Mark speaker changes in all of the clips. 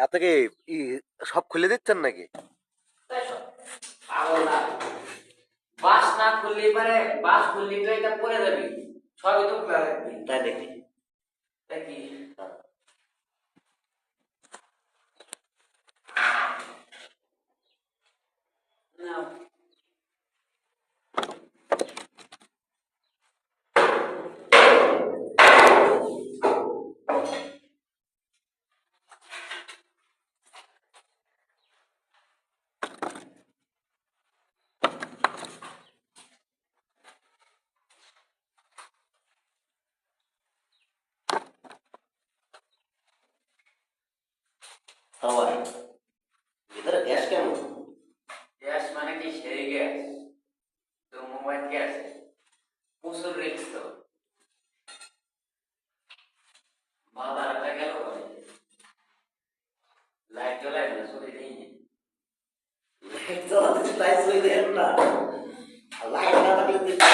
Speaker 1: এত কি সব খুলে দিচ্ছেন নাকি?
Speaker 2: বাস না খুললে পারে, বাস খুললে তো এটা পড়ে যাবি, সবই তো খোলা রাখবি।
Speaker 1: তাই নাকি?
Speaker 2: তাই কি না?
Speaker 1: আমার ভিতরে গ্যাস কেমন?
Speaker 2: গ্যাস মানে কি সেই গ্যাস? তো মোবাইল গ্যাস প্রচুর রিস্ক তো। বাজারটা গেল লাইট জ্বলাই না, চলে নেই।
Speaker 1: লাইট জ্বালাতে লাইট জ্বলে দেন না, লাইট না থাকলে তো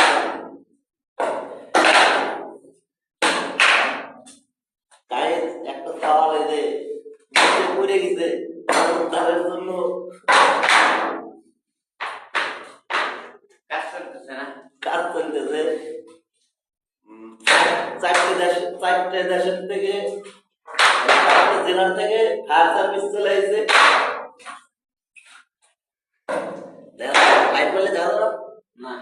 Speaker 1: গায়ে একটা খাওয়া হয়েছে পড়ে গেছে তাদের জন্য
Speaker 2: কাজ করতেছে না,
Speaker 1: কাজ চলতেছে। চারটে দেশের থেকে, জেলার থেকে ফায়ার সার্ভিস চলে এসেছে। লাইট বলে যাও
Speaker 2: না